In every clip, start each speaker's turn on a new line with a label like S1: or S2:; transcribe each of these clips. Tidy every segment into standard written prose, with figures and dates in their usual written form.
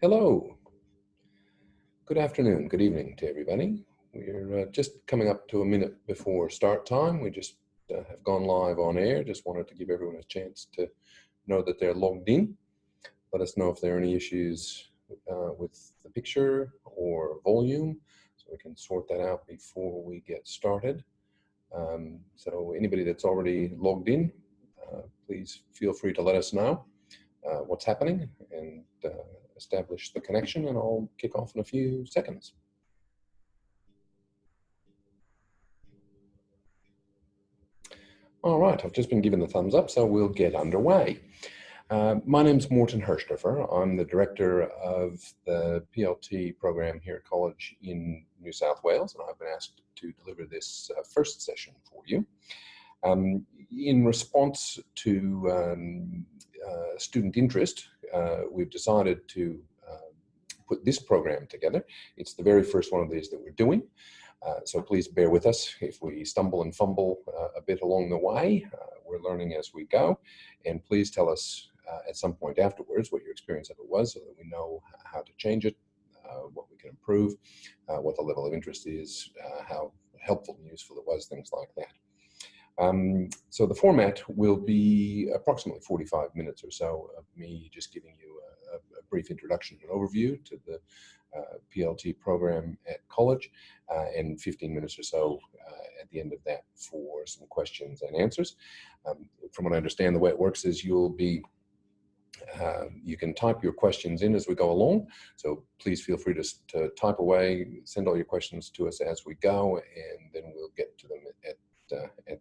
S1: Hello, good afternoon, good evening to everybody. We're just coming up to a minute before start time. We just have gone live on air. Just wanted to give everyone a chance to know that they're logged in. Let us know if there are any issues with the picture or volume, so we can sort that out before we get started. So anybody that's already logged in, please feel free to let us know what's happening and establish the connection, and I'll kick off in a few seconds. All right, I've just been given the thumbs up, so we'll get underway. My name's Morton Herschderfer. I'm the director of the PLT program here at college in New South Wales, and I've been asked to deliver this first session for you. In response to student interest, we've decided to put this program together. It's the very first one of these that we're doing. So please bear with us if we stumble and fumble a bit along the way. We're learning as we go. And please tell us at some point afterwards what your experience of it was, so that we know how to change it, what we can improve, what the level of interest is, how helpful and useful it was, things like that. So the format will be approximately 45 minutes or so of me just giving you a brief introduction and overview to the PLT program at college, and 15 minutes or so at the end of that for some questions and answers. From what I understand, the way it works is you can type your questions in as we go along, so please feel free to type away, send all your questions to us as we go, and then we'll get to them at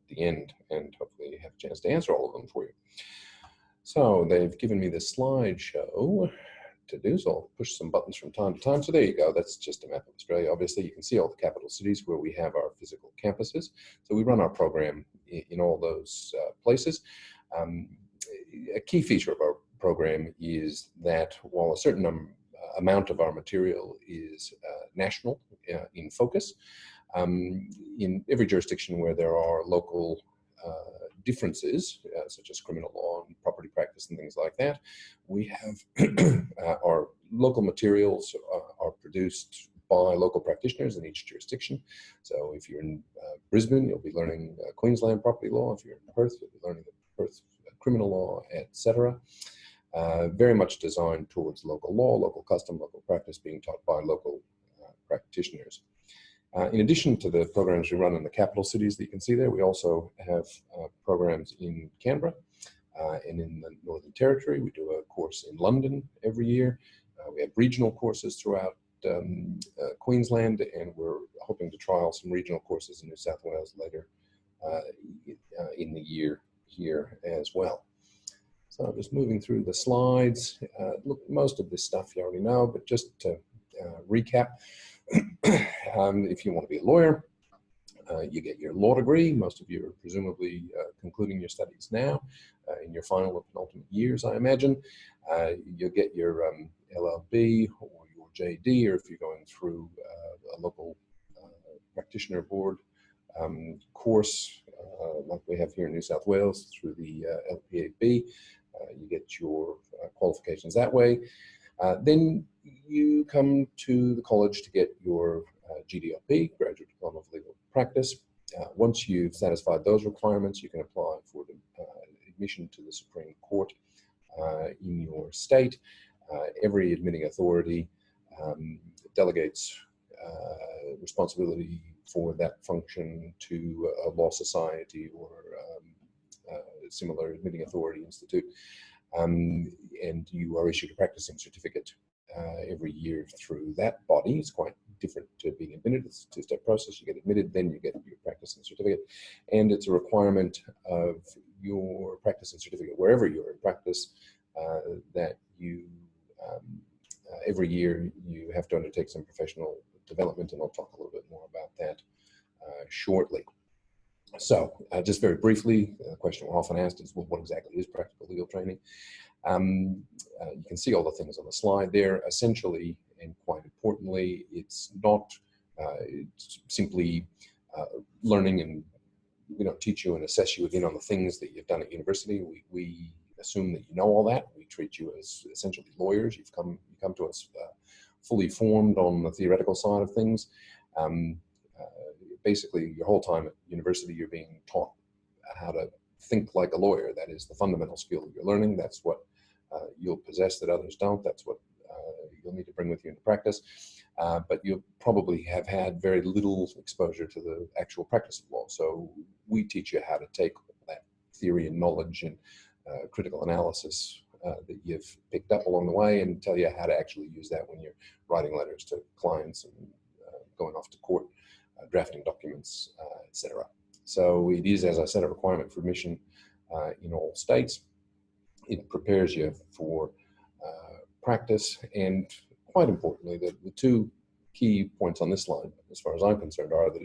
S1: the end and hopefully have a chance to answer all of them for you. So they've given me the slideshow to do, so I'll push some buttons from time to time. So there you go, that's just a map of Australia. Obviously you can see all the capital cities where we have our physical campuses. So we run our program in all those places. A key feature of our program is that while a certain amount of our material is national in focus, in every jurisdiction where there are local differences, such as criminal law and property practice and things like that, we have our local materials are produced by local practitioners in each jurisdiction. So if you're in Brisbane, you'll be learning Queensland property law. If you're in Perth, you'll be learning the Perth criminal law, etc. Very much designed towards local law, local custom, local practice being taught by local practitioners. In addition to the programs we run in the capital cities that you can see there, we also have programs in Canberra and in the Northern Territory. We do a course in London every year. We have regional courses throughout Queensland, and we're hoping to trial some regional courses in New South Wales later in the year here as well. So just moving through the slides. Look, most of this stuff you already know, but just to recap, if you want to be a lawyer, you get your law degree. Most of you are presumably concluding your studies now in your final or penultimate years, I imagine. You'll get your LLB or your JD, or if you're going through a local practitioner board course, like we have here in New South Wales through the LPAB, you get your qualifications that way. Then you come to the college to get your GDLP, Graduate Diploma of Legal Practice. Once you've satisfied those requirements, you can apply for the admission to the Supreme Court in your state. Every admitting authority delegates responsibility for that function to a law society or similar admitting authority institute. And you are issued a practicing certificate every year through that body. It's quite different to being admitted. It's a two-step process. You get admitted, then you get your practicing certificate. And it's a requirement of your practicing certificate, wherever you're in practice, that you, every year, you have to undertake some professional development, and I'll talk a little bit more about that shortly. So just very briefly, the question we're often asked is, well, what exactly is practical legal training? You can see all the things on the slide there. Essentially, and quite importantly, it's not simply learning, and we don't teach you and assess you again on the things that you've done at university. We assume that you know all that. We treat you as essentially lawyers. You come to us fully formed on the theoretical side of things. Basically, your whole time at university, you're being taught how to think like a lawyer. That is the fundamental skill you're learning. That's what you'll possess that others don't. That's what you'll need to bring with you into practice. But you'll probably have had very little exposure to the actual practice of law. So we teach you how to take that theory and knowledge and critical analysis that you've picked up along the way and tell you how to actually use that when you're writing letters to clients and going off to court, drafting documents, etc. So it is, as I said, a requirement for admission in all states. It prepares you for practice, and quite importantly, the two key points on this slide, as far as I'm concerned, are that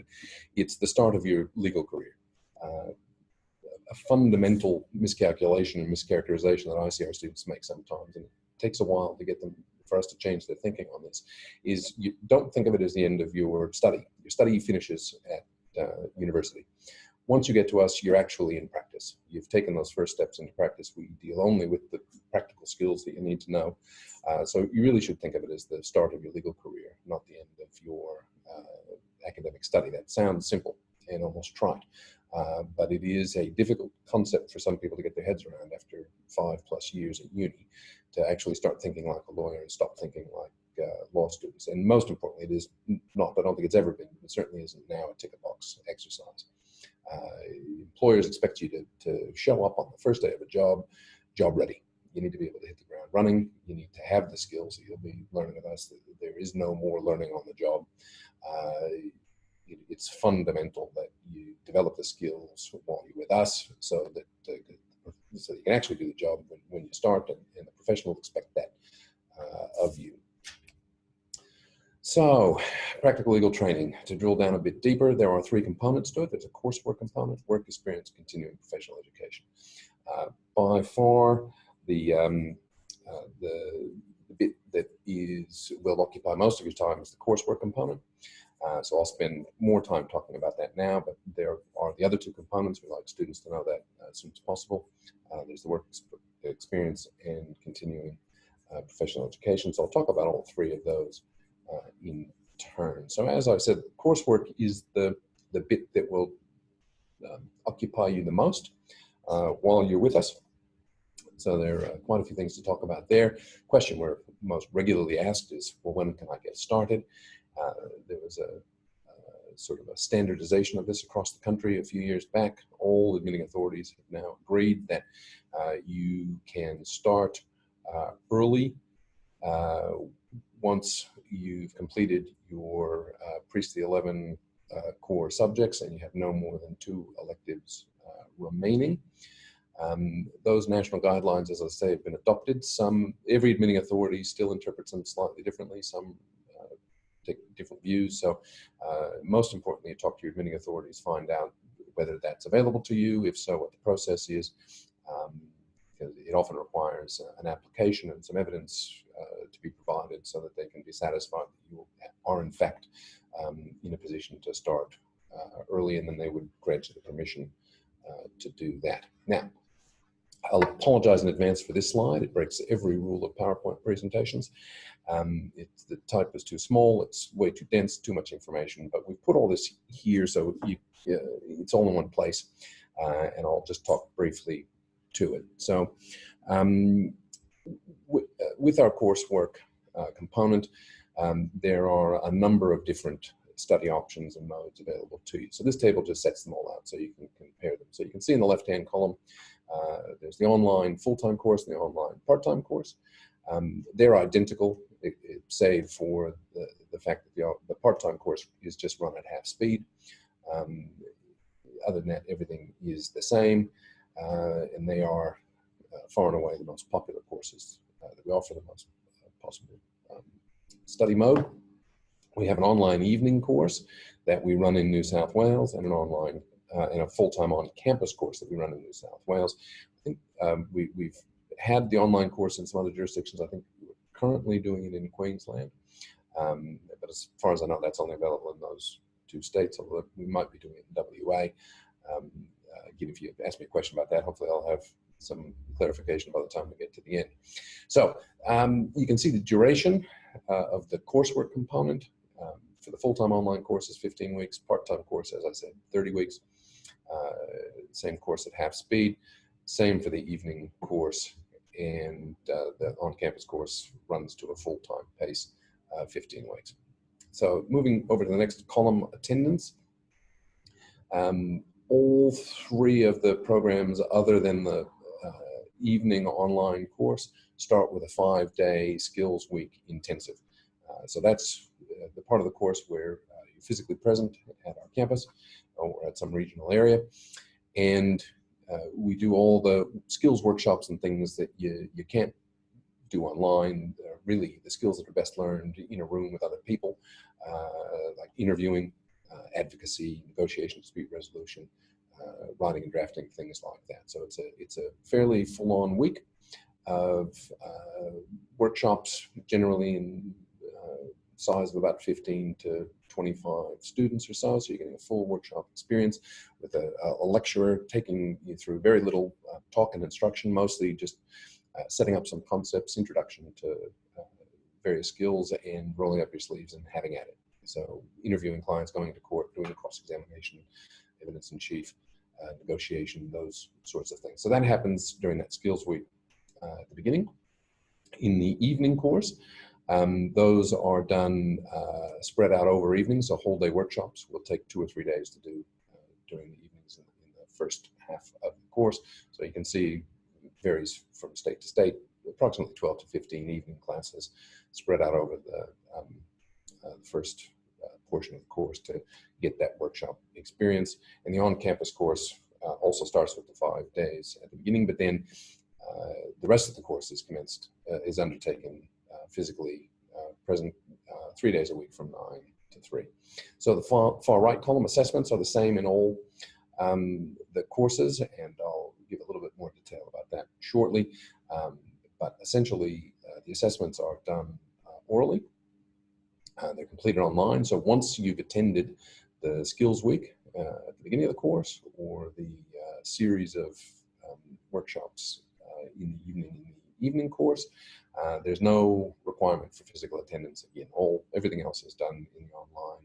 S1: it's the start of your legal career. A fundamental miscalculation and mischaracterization that I see our students make sometimes, and it takes a while to get them, for us to change their thinking on this, is you don't think of it as the end of your study. Your study finishes at university. Once you get to us, you're actually in practice. You've taken those first steps into practice. We deal only with the practical skills that you need to know. So you really should think of it as the start of your legal career, not the end of your academic study. That sounds simple and almost trite, but it is a difficult concept for some people to get their heads around after 5+ years at uni, to actually start thinking like a lawyer and stop thinking like law students. And most importantly, it is not, I don't think it's ever been, it certainly isn't now, a ticket box exercise. Employers expect you to show up on the first day of a job ready. You need to be able to hit the ground running. You need to have the skills that you'll be learning with us. There is no more learning on the job. It's fundamental that you develop the skills while you're with us, so that so you can actually do the job when you start, and the profession will expect that of you. So, practical legal training. To drill down a bit deeper, there are 3 components to it. There's a coursework component, work experience, continuing professional education. By far, the bit that will occupy most of your time is the coursework component. So I'll spend more time talking about that now, but there are the other 2 components. We like students to know that as soon as possible. There's the work experience and continuing professional education. So I'll talk about all 3 of those in turn. So as I said, coursework is the bit that will occupy you the most while you're with us. So there are quite a few things to talk about there. Question we're most regularly asked is, well, when can I get started? There was a sort of a standardization of this across the country a few years back. All admitting authorities have now agreed that you can start early once you've completed your Priestley 11 core subjects and you have no more than 2 electives remaining. Those national guidelines, as I say, have been adopted. Every admitting authority still interprets them slightly differently. Some take different views. So most importantly, you talk to your admitting authorities, find out whether that's available to you. If so, what the process is. Because it often requires an application and some evidence to be provided so that they can be satisfied that you are in fact in a position to start early, and then they would grant you the permission to do that. Now, I'll apologize in advance for this slide. It breaks every rule of PowerPoint presentations. The type is too small, it's way too dense, too much information, but we've put all this here so it's all in one place, and I'll just talk briefly to it. So with our coursework component, there are a number of different study options and modes available to you. So this table just sets them all out so you can compare them. So you can see in the left-hand column, there's the online full-time course and the online part-time course. They're identical, save for the fact that the part-time course is just run at half speed. Other than that, everything is the same, and they are far and away the most popular courses that we offer, the most possible study mode. We have an online evening course that we run in New South Wales, and an online and a full-time on-campus course that we run in New South Wales. I think we've had the online course in some other jurisdictions. I think we're currently doing it in Queensland, but as far as I know, that's only available in those 2 states, although we might be doing it in WA. Again, if you ask me a question about that, hopefully I'll have some clarification by the time we get to the end. So you can see the duration of the coursework component. For the full-time online course is 15 weeks, part-time course, as I said, 30 weeks. Same course at half speed, same for the evening course, and the on-campus course runs to a full-time pace, 15 weeks. So moving over to the next column, attendance. All three of the programs other than the evening online course start with a 5-day skills week intensive. So that's the part of the course where you're physically present at our campus or at some regional area. And we do all the skills workshops and things that you can't do online. Really the skills that are best learned in a room with other people, like interviewing, advocacy, negotiation, dispute resolution, writing and drafting, things like that. So it's a fairly full-on week of workshops, generally in size of about 15 to 25 students or so. So you're getting a full workshop experience with a lecturer taking you through very little talk and instruction, mostly just setting up some concepts, introduction to various skills, and rolling up your sleeves and having at it. So interviewing clients, going to court, doing cross-examination, evidence in chief, negotiation, those sorts of things. So that happens during that skills week at the beginning. In the evening course, those are done spread out over evenings, so whole day workshops will take 2 or 3 days to do during the evenings in the first half of the course. So you can see it varies from state to state, approximately 12 to 15 evening classes spread out over the first portion of the course to get that workshop experience. And the on-campus course also starts with the 5 days at the beginning, but then the rest of the course is undertaken physically present 3 days a week from 9 to 3. So the far right column, assessments, are the same in all the courses, and I'll give a little bit more detail about that shortly. But essentially, the assessments are done orally. They're completed online. So once you've attended the skills week at the beginning of the course, or the series of workshops in the evening course, there's no requirement for physical attendance. Again, everything else is done in the online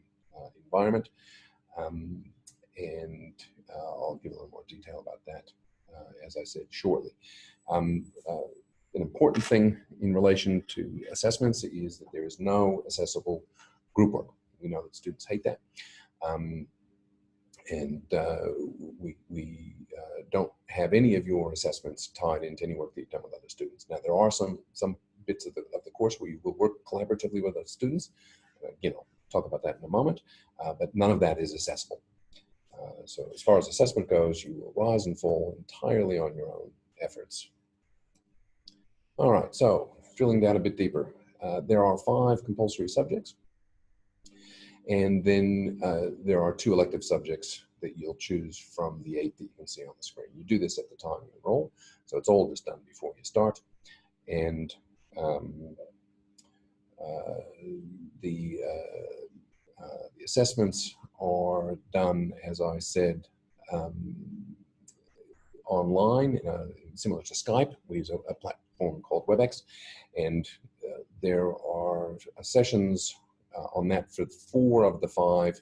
S1: environment. And I'll give a little more detail about that, as I said, shortly. An important thing in relation to assessments is that there is no assessable group work. We know that students hate that. We don't have any of your assessments tied into any work that you've done with other students. Now, there are some bits of the course where you will work collaboratively with other students. Again, I'll talk about that in a moment, but none of that is assessable. So as far as assessment goes, you will rise and fall entirely on your own efforts. All right, so drilling down a bit deeper, there are 5 compulsory subjects, and then there are 2 elective subjects that you'll choose from the 8 that you can see on the screen. You do this at the time you enroll, so it's all just done before you start. And the assessments are done, as I said, online, similar to Skype. We use a platform called WebEx, and there are sessions on that for 4 of the 5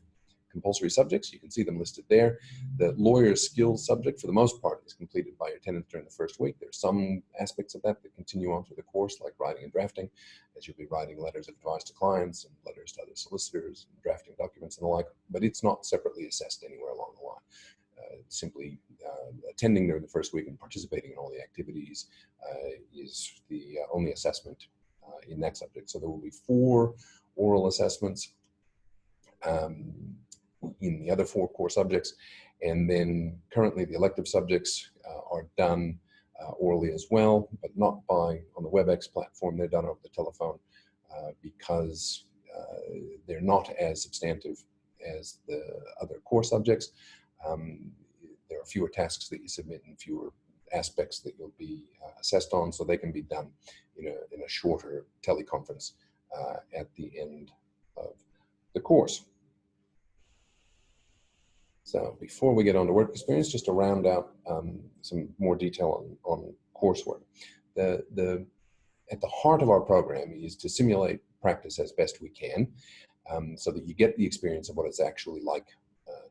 S1: compulsory subjects. You can see them listed there. The lawyer skills subject, for the most part, is completed by your attendance during the first week. There's some aspects of that that continue on through the course, like writing and drafting, as you'll be writing letters of advice to clients and letters to other solicitors, and drafting documents and the like, but it's not separately assessed anywhere along the line. Simply attending during the first week and participating in all the activities is the only assessment in that subject. So there will be 4 oral assessments in the other 4 core subjects, and then currently the elective subjects are done orally as well, but not on the WebEx platform. They're done over the telephone because they're not as substantive as the other core subjects. There are fewer tasks that you submit and fewer aspects that you'll be assessed on, so they can be done in a shorter teleconference at the end of the course. So before we get on to work experience, just to round out some more detail on coursework. At the heart of our program is to simulate practice as best we can, so that you get the experience of what it's actually like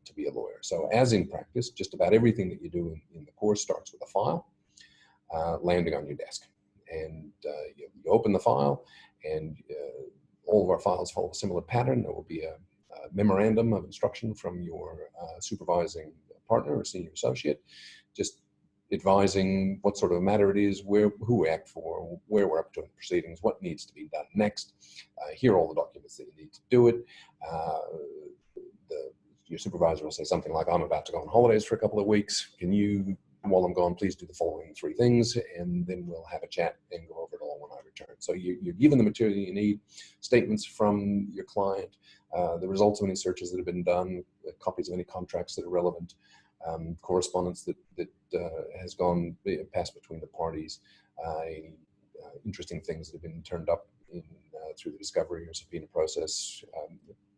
S1: to be a lawyer. So as in practice, just about everything that you do in the course starts with a file landing on your desk. And you open the file, and all of our files follow a similar pattern. There will be a memorandum of instruction from your supervising partner or senior associate, just advising what sort of a matter it is, who we act for, where we're up to in the proceedings, what needs to be done next. Here are all the documents that you need to do it. Your supervisor will say something like, I'm about to go on holidays for a couple of weeks. Can you, while I'm gone, please do the following 3 things, and then we'll have a chat and go over it all when I return. So you're given the material you need, statements from your client, the results of any searches that have been done, copies of any contracts that are relevant, correspondence that has gone passed between the parties, interesting things that have been turned up through the discovery or subpoena process.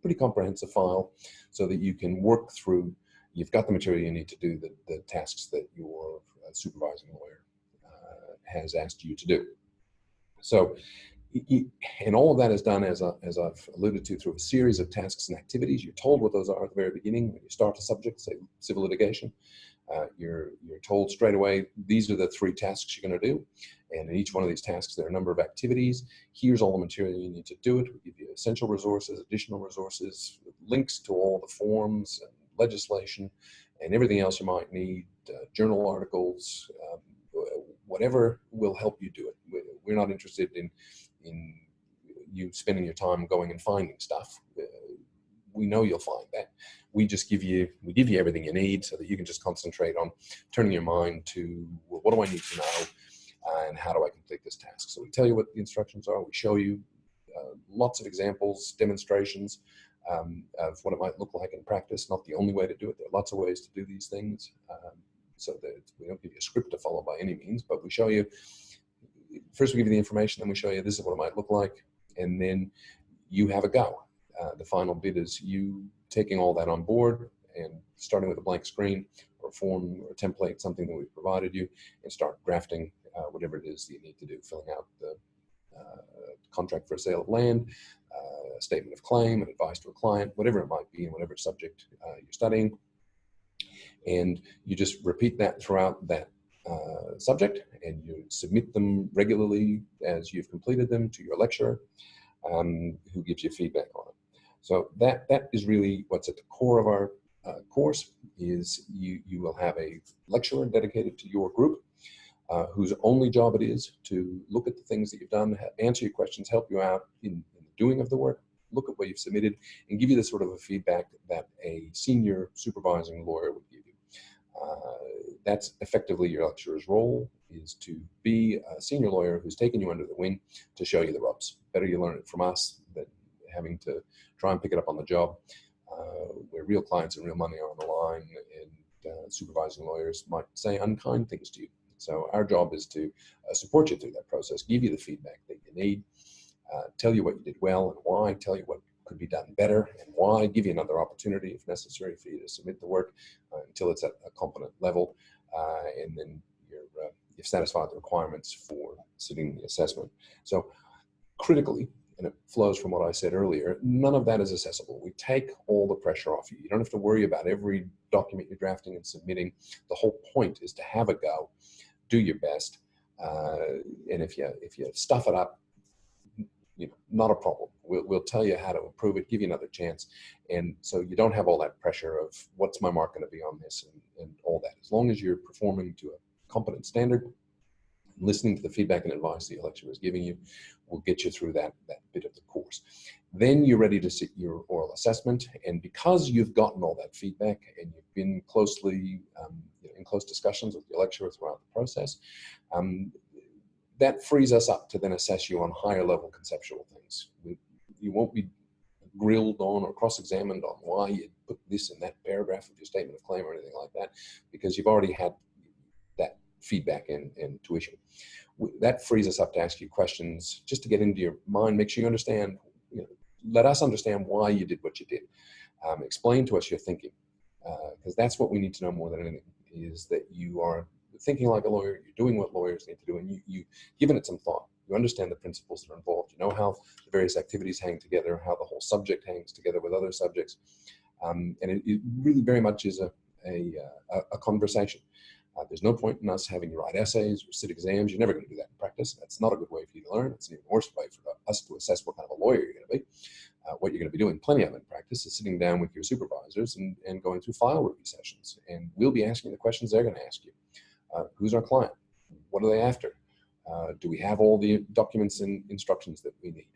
S1: Pretty comprehensive file, so that you can work through. You've got the material you need to do the tasks that your supervising lawyer has asked you to do. So, and all of that is done, as I've alluded to, through a series of tasks and activities. You're told what those are at the very beginning. When you start a subject, say civil litigation, you're told straight away, these are the 3 tasks you're going to do. And in each one of these tasks, there are a number of activities. Here's all the material you need to do it. We give you essential resources, additional resources, links to all the forms and legislation and everything else you might need, journal articles, whatever will help you do it. We're not interested in you spending your time going and finding stuff. We know you'll find that. We give you everything you need, so that you can just concentrate on turning your mind to, well, what do I need to know, and how do I complete this task? So we tell you what the instructions are. We show you lots of examples, demonstrations of what it might look like in practice. Not the only way to do it. There are lots of ways to do these things. So that we don't give you a script to follow by any means, but we show you, first we give you the information, then we show you this is what it might look like, and then you have a go. The final bit is you taking all that on board and starting with a blank screen or a form or a template, something that we've provided you, and start drafting whatever it is that you need to do, filling out the contract for a sale of land, a statement of claim, an advice to a client, whatever it might be, and whatever subject you're studying. And you just repeat that throughout that subject, and you submit them regularly as you've completed them to your lecturer, who gives you feedback on it. So that is really what's at the core of our course. Is you will have a lecturer dedicated to your group, whose only job it is to look at the things that you've done, answer your questions, help you out in the doing of the work, look at what you've submitted, and give you the sort of a feedback that a senior supervising lawyer would give you. That's effectively your lecturer's role, is to be a senior lawyer who's taken you under the wing to show you the ropes. Better you learn it from us than having to try and pick it up on the job, where real clients and real money are on the line, and supervising lawyers might say unkind things to you. So our job is to support you through that process, give you the feedback that you need, tell you what you did well and why, tell you what could be done better and why, give you another opportunity if necessary for you to submit the work until it's at a competent level, and then you've satisfied the requirements for sitting the assessment. So critically, and it flows from what I said earlier, none of that is accessible. We take all the pressure off you. You don't have to worry about every document you're drafting and submitting. The whole point is to have a go, do your best, and if you stuff it up, not a problem. We'll tell you how to improve it, give you another chance, and so you don't have all that pressure of what's my mark going to be on this and all that. As long as you're performing to a competent standard, listening to the feedback and advice the lecturer is giving you, will get you through that bit of the course. Then you're ready to sit your oral assessment, and because you've gotten all that feedback and you've been closely in close discussions with your lecturer throughout the process, that frees us up to then assess you on higher level conceptual things. You won't be grilled on or cross-examined on why you put this in that paragraph of your statement of claim or anything like that, because you've already had that feedback and tuition. That frees us up to ask you questions just to get into your mind, make sure you understand, let us understand why you did what you did. Explain to us your thinking. because that's what we need to know more than anything, is that you are thinking like a lawyer, you're doing what lawyers need to do, and you've given it some thought. You understand the principles that are involved. You know how the various activities hang together, how the whole subject hangs together with other subjects. And it really very much is a conversation. There's no point in us having you write essays or sit exams. You're never going to do that in practice. That's not a good way for you to learn. It's an even worse way for us to assess what kind of a lawyer you're going to be. What you're going to be doing plenty of in practice is sitting down with your supervisors and going through file review sessions. And we'll be asking the questions they're going to ask you. Who's our client? What are they after? Do we have all the documents and instructions that we need?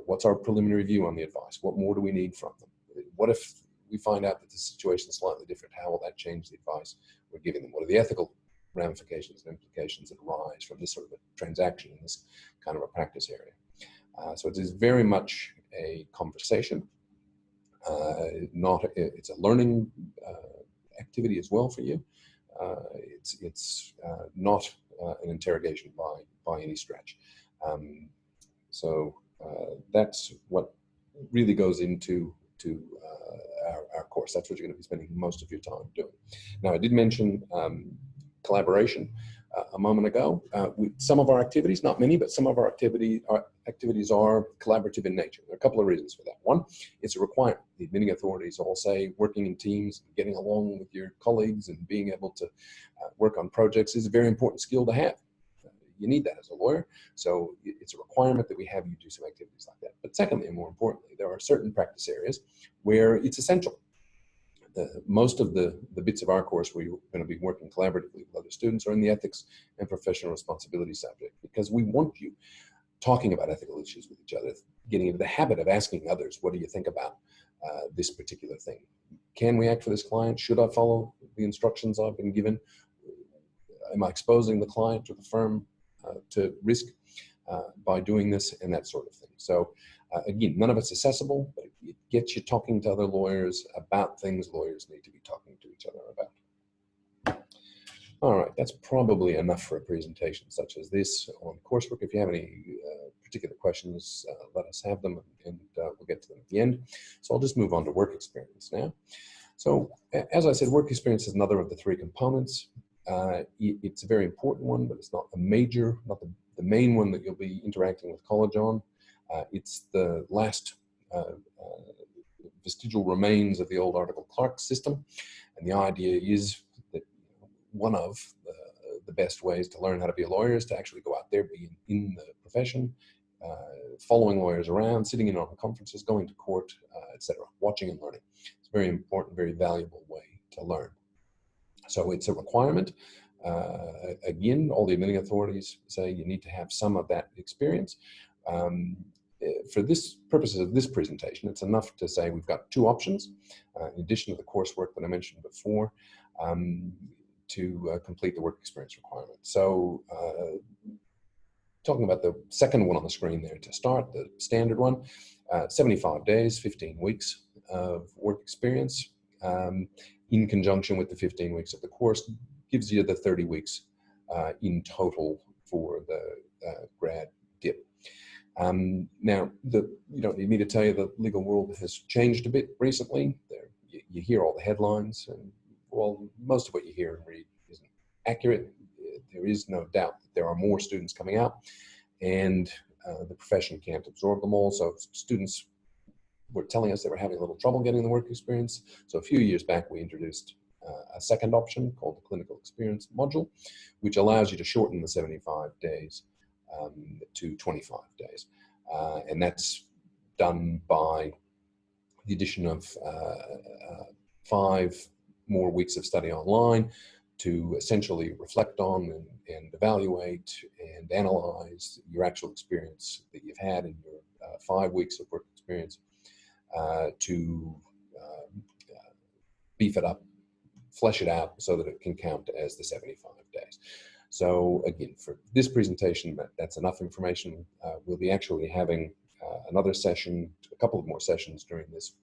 S1: What's our preliminary view on the advice? What more do we need from them? What if we find out that the situation is slightly different? How will that change the advice we're giving them? What are the ethical ramifications and implications that arise from this sort of a transaction in this kind of a practice area? So it is very much a conversation. It's a learning activity as well for you. It's not an interrogation by any stretch. So that's what really goes into our course. That's what you're going to be spending most of your time doing. Now, I did mention collaboration a moment ago. Some of our activities, not many, but some of our activities are collaborative in nature. There are a couple of reasons for that. One, it's a requirement. The admitting authorities all say working in teams, getting along with your colleagues and being able to work on projects is a very important skill to have. You need that as a lawyer. So it's a requirement that we have you do some activities like that. But secondly, and more importantly, there are certain practice areas where it's essential. Most of the bits of our course where you're going to be working collaboratively with other students are in the ethics and professional responsibility subject, because we want you talking about ethical issues with each other, getting into the habit of asking others, what do you think about this particular thing? Can we act for this client? Should I follow the instructions I've been given? Am I exposing the client or the firm to risk by doing this, and that sort of thing? So again, none of it's accessible, but it gets you talking to other lawyers about things lawyers need to be talking to each other about. All right, that's probably enough for a presentation such as this on coursework. If you have any particular questions, let us have them, and we'll get to them at the end. So I'll just move on to work experience now. So as I said, work experience is another of the three components. It's a very important one, but it's not the major, not the main one that you'll be interacting with college on. It's the last vestigial remains of the old Article Clark system. And the idea is that one of the best ways to learn how to be a lawyer is to actually go out there, be in the profession, following lawyers around, sitting in on conferences, going to court, etc., watching and learning. It's a very important, very valuable way to learn. So it's a requirement. Again, all the admitting authorities say you need to have some of that experience. For this purposes of this presentation, it's enough to say we've got two options, in addition to the coursework that I mentioned before, to complete the work experience requirement. So talking about the second one on the screen there to start, the standard one, 75 days, 15 weeks of work experience, in conjunction with the 15 weeks of the course, gives you the 30 weeks in total for the grad dip. Now, you don't need me to tell you the legal world has changed a bit recently. You hear all the headlines, and well, most of what you hear and read isn't accurate. There is no doubt that there are more students coming out, and the profession can't absorb them all. So students were telling us they were having a little trouble getting the work experience. So a few years back, we introduced a second option called the clinical experience module, which allows you to shorten the 75 days to 25 days. And that's done by the addition of 5 more weeks of study online to essentially reflect on and evaluate and analyze your actual experience that you've had in your 5 weeks of work experience, to beef it up, flesh it out so that it can count as the 75 days. So again, for this presentation, that's enough information. We'll be actually having another session, a couple of more sessions during this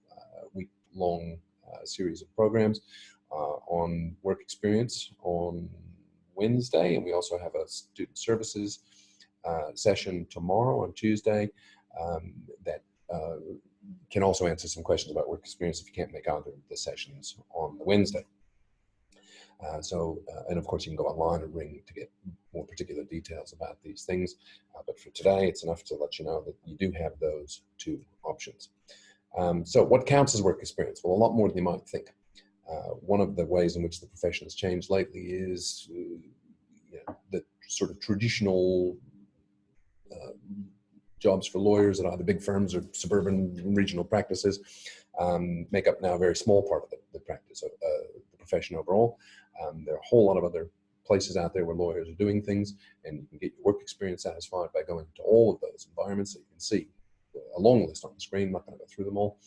S1: week-long series of programs on work experience on Wednesday, and we also have a student services session tomorrow on Tuesday that can also answer some questions about work experience if you can't make either of the sessions on the Wednesday. And of course, you can go online and ring to get more particular details about these things. But for today, it's enough to let you know that you do have those two options. So what counts as work experience? Well, a lot more than you might think. One of the ways in which the profession has changed lately is the sort of traditional jobs for lawyers at either big firms or suburban regional practices make up now a very small part of the practice of the profession overall. There are a whole lot of other places out there where lawyers are doing things, and you can get your work experience satisfied by going to all of those environments that you can see. A long list on the screen, I'm not going to go through them all,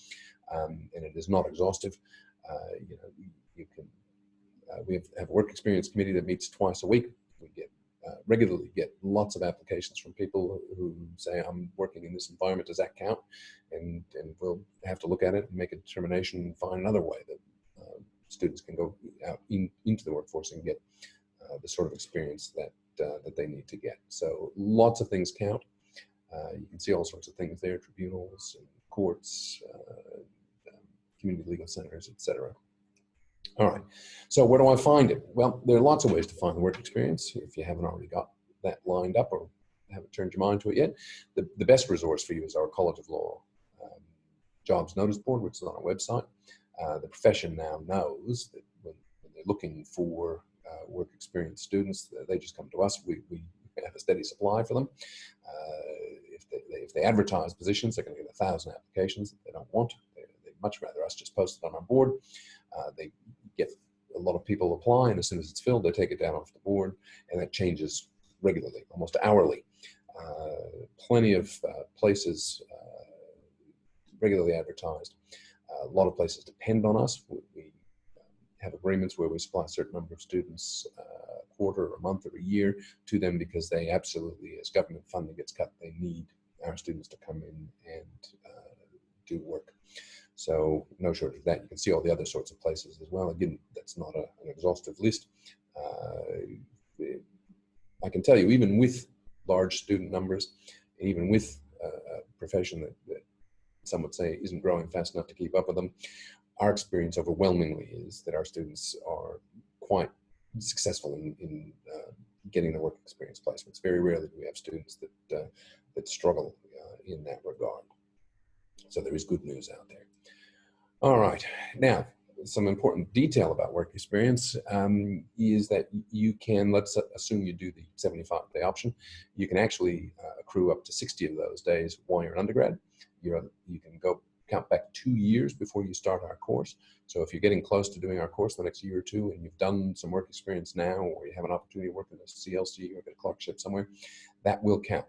S1: and it is not exhaustive. We have a work experience committee that meets twice a week. We regularly get lots of applications from people who say, I'm working in this environment, does that count? And we'll have to look at it and make a determination and find another way that students can go out into the workforce and get the sort of experience that they need to get. So lots of things count. You can see all sorts of things there, tribunals, and courts, community legal centers, etc. All right, so where do I find it? Well, there are lots of ways to find the work experience if you haven't already got that lined up or haven't turned your mind to it yet. The best resource for you is our College of Law Jobs Notice Board, which is on our website. The profession now knows that when they're looking for work experience students, they just come to us. We have a steady supply for them. If they advertise positions, they're going to get 1,000 applications that they don't want. They'd much rather us just post it on our board. They get a lot of people apply, and as soon as it's filled, they take it down off the board, and that changes regularly, almost hourly. Plenty of places regularly advertised. A lot of places depend on us. We have agreements where we supply a certain number of students a quarter or a month or a year to them because they absolutely, as government funding gets cut, they need our students to come in and do work. So no shortage of that. You can see all the other sorts of places as well. Again, that's not an exhaustive list. I can tell you, even with large student numbers, even with a profession that some would say isn't growing fast enough to keep up with them, our experience overwhelmingly is that our students are quite successful in getting the work experience placements. Very rarely do we have students that struggle in that regard. So there is good news out there. All right, now some important detail about work experience is that you can, let's assume you do the 75-day option, you can actually accrue up to 60 of those days while you're an undergrad. You can go count back 2 years before you start our course. So if you're getting close to doing our course the next year or two and you've done some work experience now, or you have an opportunity to work in a CLC or a clerkship somewhere, that will count.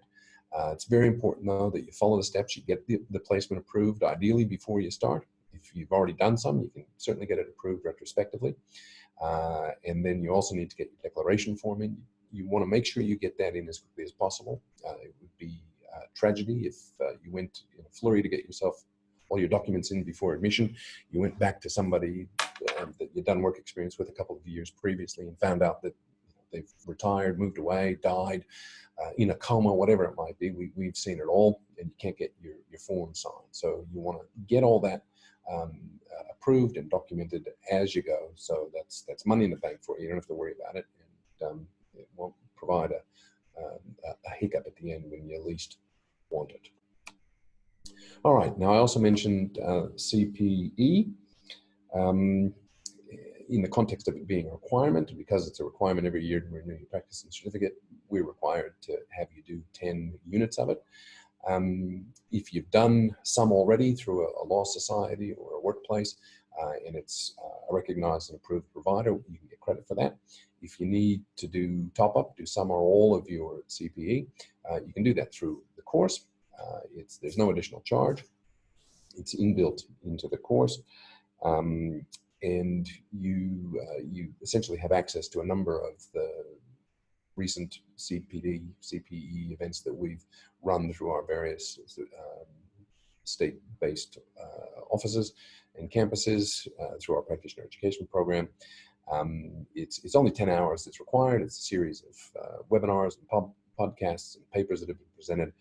S1: It's very important, though, that you follow the steps. You get the placement approved, ideally before you start. If you've already done some, you can certainly get it approved retrospectively. And then you also need to get your declaration form in. You want to make sure you get that in as quickly as possible. It would be a tragedy if you went in a flurry to get yourself all your documents in before admission. You went back to somebody that you'd done work experience with a couple of years previously and found out that they've retired, moved away, died, in a coma, whatever it might be. We've seen it all, and you can't get your form signed. So you want to get all that approved and documented as you go. So that's money in the bank for you. You don't have to worry about it, and it won't provide a hiccup at the end when you least want it. All right, now I also mentioned CPE in the context of it being a requirement. Because it's a requirement every year to renew your practice and certificate, we're required to have you do 10 units of it. If you've done some already through a law society or a workplace, and it's a recognized and approved provider, you can get credit for that. If you need to do top-up, do some or all of your CPE, you can do that through the course. There's no additional charge. It's inbuilt into the course. And you essentially have access to a number of the recent CPE events that we've run through our various state-based offices and campuses through our practitioner education program. It's only 10 hours that's required. It's a series of webinars and podcasts and papers that have been presented.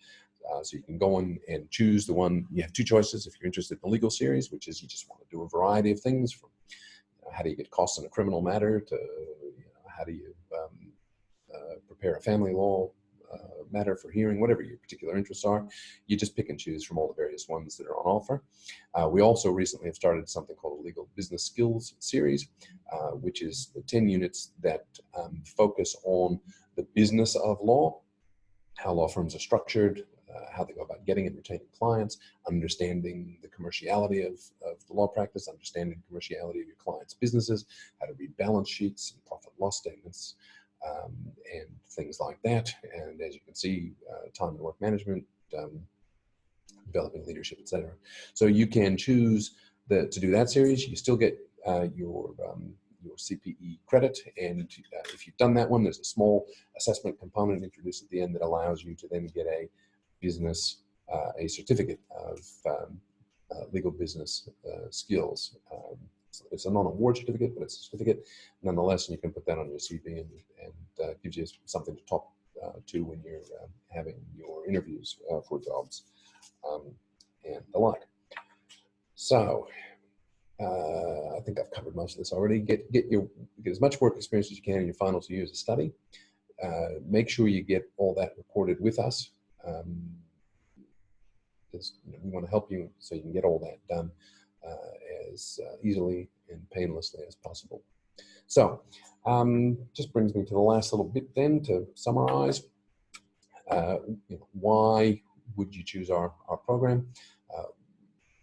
S1: So you can go in and choose the one. You have two choices if you're interested in the legal series, which is you just want to do a variety of things from how do you get costs in a criminal matter to how do you prepare a family law matter for hearing, whatever your particular interests are. You just pick and choose from all the various ones that are on offer. We also recently have started something called a legal business skills series, which is 10 units that focus on the business of law, how law firms are structured, how they go about getting and retaining clients, understanding the commerciality of the law practice, understanding the commerciality of your clients' businesses, how to read balance sheets and profit and loss statements, and things like that. And as you can see, time and work management, developing leadership, etc. So you can choose to do that series. You still get your CPE credit, and if you've done that one, there's a small assessment component introduced at the end that allows you to then get a business, a certificate of legal business skills. It's a non-award certificate, but it's a certificate nonetheless, and you can put that on your CV and gives you something to talk to when you're having your interviews for jobs and the like. So I think I've covered most of this already. Get as much work experience as you can in your final 2 years of study. Make sure you get all that recorded with us. Because we want to help you so you can get all that done as easily and painlessly as possible. So just brings me to the last little bit then to summarize. Why would you choose our program?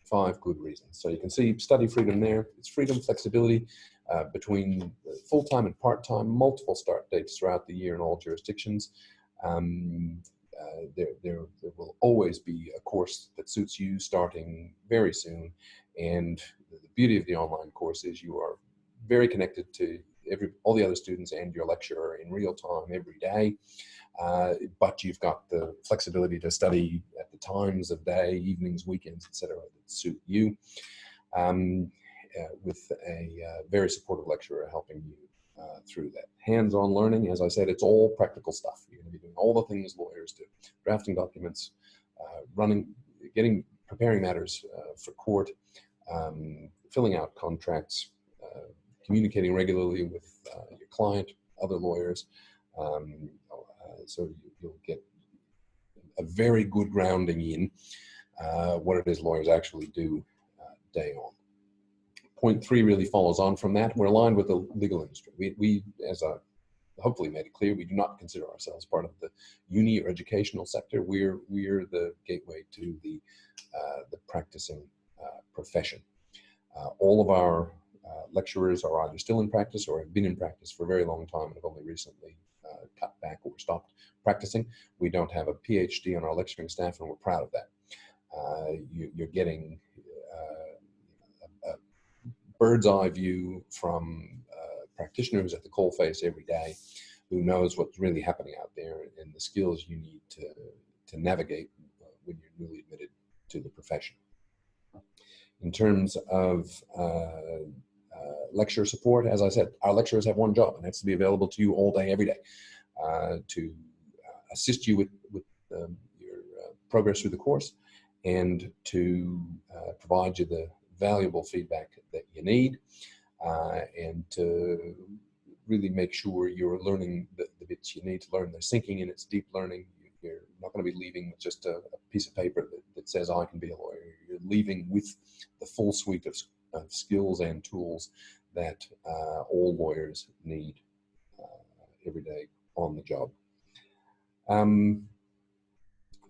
S1: 5 good reasons. So you can see study freedom there. It's freedom, flexibility between full-time and part-time, multiple start dates throughout the year in all jurisdictions. There will always be a course that suits you starting very soon. And the beauty of the online course is you are very connected to all the other students and your lecturer in real time every day. But you've got the flexibility to study at the times of day, evenings, weekends, etc., that suit you, with a very supportive lecturer helping you through that. Hands-on learning, as I said, it's all practical stuff. You're going to be doing all the things lawyers do: drafting documents, preparing matters for court, filling out contracts, communicating regularly with your client, other lawyers. So you'll get a very good grounding in what it is lawyers actually do day on. Point 3 really follows on from that. We're aligned with the legal industry. We as I hopefully made it clear, we do not consider ourselves part of the uni or educational sector. We're the gateway to the practicing profession. All of our lecturers are either still in practice or have been in practice for a very long time and have only recently cut back or stopped practicing. We don't have a PhD on our lecturing staff, and we're proud of that. You're getting a bird's eye view from practitioners at the coalface every day, who knows what's really happening out there and the skills you need to navigate when you're newly admitted to the profession. In terms of lecture support, as I said, our lecturers have one job, and that's to be available to you all day, every day, to assist you with your progress through the course, and to provide you the valuable feedback that you need, and to really make sure you're learning the bits you need to learn. They're sinking in. It's deep learning. You're not going to be leaving with just a piece of paper that says, I can be a lawyer. You're leaving with the full suite of skills and tools that all lawyers need every day on the job.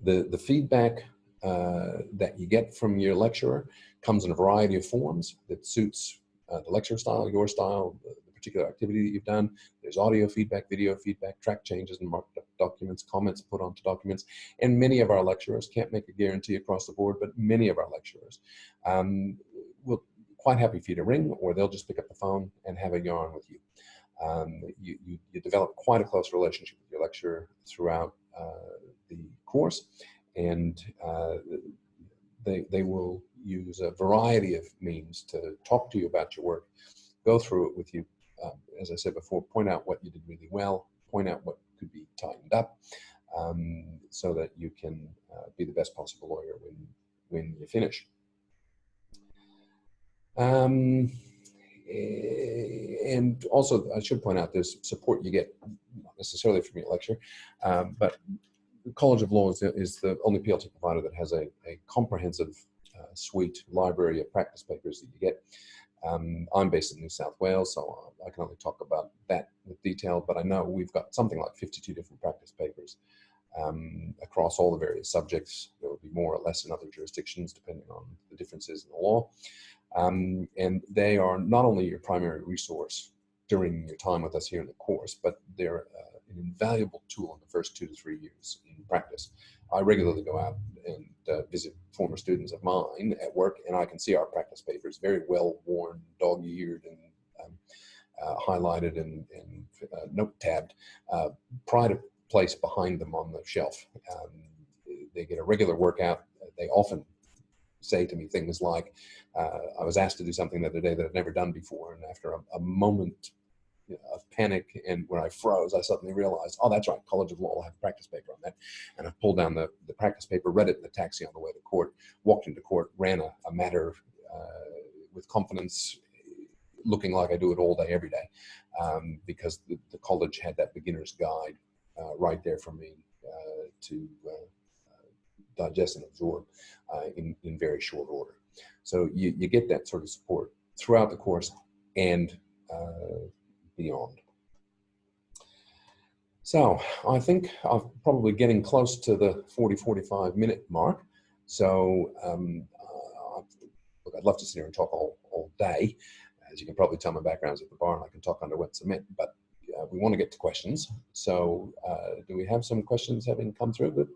S1: The feedback that you get from your lecturer comes in a variety of forms that suits the lecture style, your style, the particular activity that you've done. There's audio feedback, video feedback, track changes and marked up documents, comments put onto documents. And many of our lecturers, can't make a guarantee across the board, but many of our lecturers will quite happy for you to ring, or they'll just pick up the phone and have a yarn with you. You develop quite a close relationship with your lecturer throughout the course, and they will use a variety of means to talk to you about your work, go through it with you. As I said before, point out what you did really well, point out what could be tightened up, so that you can be the best possible lawyer when you finish. And also, I should point out there's support you get, not necessarily from your lecture, but the College of Law is the only PLT provider that has a comprehensive suite library of practice papers that you get. I'm based in New South Wales, so I can only talk about that with detail, but I know we've got something like 52 different practice papers across all the various subjects. There will be more or less in other jurisdictions depending on the differences in the law. And they are not only your primary resource during your time with us here in the course, but they're an invaluable tool in the first 2 to 3 years in practice. I regularly go out and visit former students of mine at work, and I can see our practice papers very well worn, dog-eared, and highlighted and note-tabbed, pride of place behind them on the shelf. They get a regular workout. They often say to me things like, I was asked to do something the other day that I'd never done before, and after a moment of panic and when I froze, I suddenly realized, oh, that's right, College of Law will have a practice paper on that. And I pulled down the practice paper, read it in the taxi on the way to court, walked into court, ran a matter with confidence, looking like I do it all day, every day, because the college had that beginner's guide right there for me to digest and absorb in very short order. So you get that sort of support throughout the course and beyond. So I think I'm probably getting close to the 40-45 minute mark. So look, I'd love to sit here and talk all day. As you can probably tell, my background's at the bar and I can talk under wet cement, but we want to get to questions. So do we have some questions having come through? But